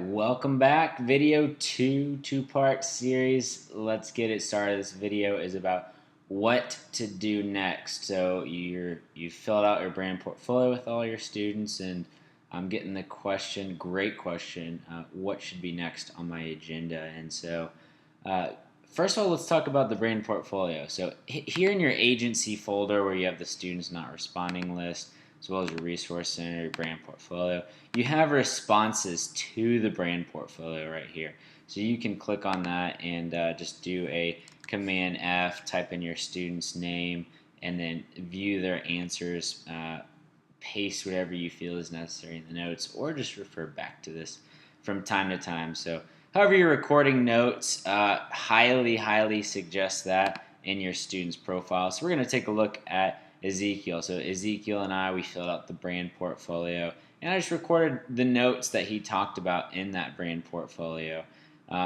welcome back. Video two-part series. Let's get it started. This video is about what to do next. So you filled out your brand portfolio with all your students, and I'm getting the question, great question, what should be next on my agenda? And so, uh, first of all, let's talk about the brand portfolio. So here in your agency folder where you have the students not responding list, as well as your resource center, your brand portfolio, you have responses to the brand portfolio right here. So you can click on that and just do a Command F, type in your student's name, and then view their answers, paste whatever you feel is necessary in the notes, or just refer back to this from time to time. So however you're recording notes, highly suggest that in your student's profile. So we're going to take a look at Ezekiel. So Ezekiel and we filled out the brand portfolio, and I just recorded the notes that he talked about in that brand portfolio.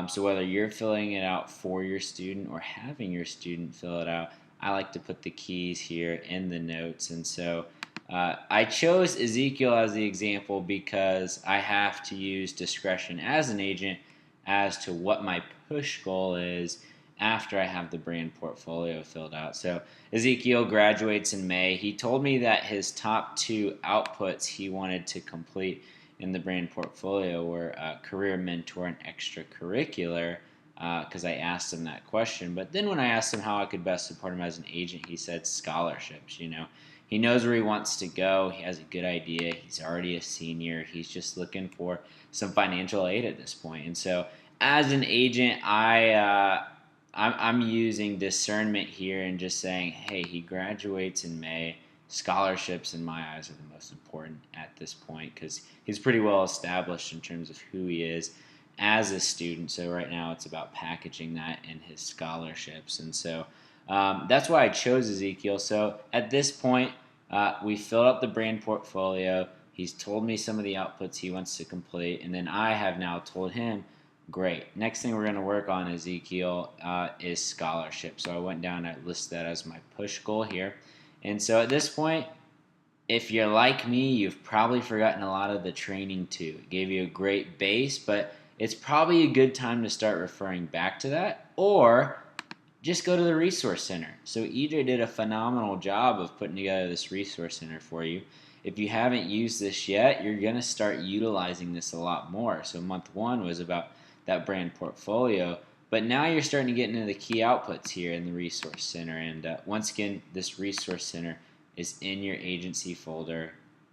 So whether you're filling it out for your student or having your student fill it out, I like to put the keys here in the notes. And so I chose Ezekiel as the example because I have to use discretion as an agent as to what my push goal is after I have the brand portfolio filled out. So Ezekiel graduates in May. He told me that his top two outputs he wanted to complete in the brand portfolio were career mentor and extracurricular, because I asked him that question. But then when I asked him how I could best support him as an agent, he said scholarships. He knows where he wants to go. He has a good idea. He's already a senior. He's just looking for some financial aid at this point. And so as an agent, I'm using discernment here and just saying, hey, he graduates in May. Scholarships, in my eyes, are the most important at this point because he's pretty well established in terms of who he is as a student. So right now it's about packaging that in his scholarships. And so that's why I chose Ezekiel. So at this point, we filled up the brand portfolio. He's told me some of the outputs he wants to complete, and then I have now told him, great. Next thing we're going to work on, Ezekiel, is scholarship. So I went down and I listed that as my push goal here. And so at this point, if you're like me, you've probably forgotten a lot of the training too. It gave you a great base, but it's probably a good time to start referring back to that, or just go to the resource center. So EJ did a phenomenal job of putting together this resource center for you. If you haven't used this yet, you're going to start utilizing this a lot more. So month one was about that brand portfolio, but now you're starting to get into the key outputs here in the resource center. And once again, this resource center is in your agency folder,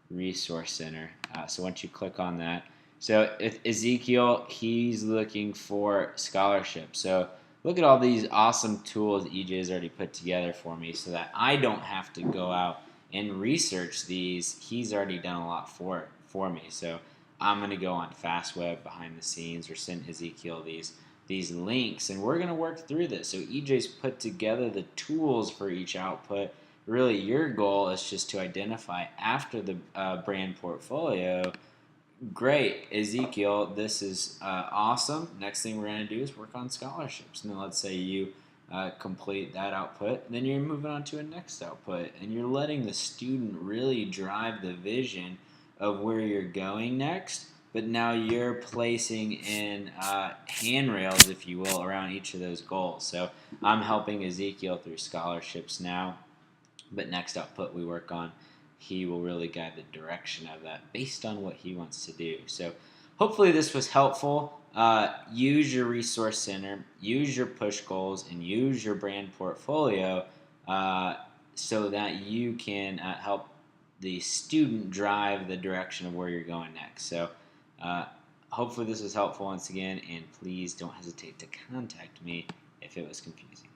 resource center. So once you click on that, so if Ezekiel, he's looking for scholarship. So look at all these awesome tools EJ has already put together for me so that I don't have to go out and research these. He's already done a lot for me. So I'm going to go on FastWeb behind the scenes or send Ezekiel these links, and we're going to work through this. So EJ's put together the tools for each output. Really, your goal is just to identify after the brand portfolio, great, Ezekiel, this is awesome. Next thing we're going to do is work on scholarships. And then let's say you complete that output, then you're moving on to a next output, and you're letting the student really drive the vision of where you're going next, but now you're placing in handrails, if you will, around each of those goals. So I'm helping Ezekiel through scholarships now, but next output we work on, he will really guide the direction of that based on what he wants to do. So hopefully this was helpful. Use your resource center, use your push goals, and use your brand portfolio so that you can help the student drive the direction of where you're going next. So hopefully this was helpful once again, and please don't hesitate to contact me if it was confusing.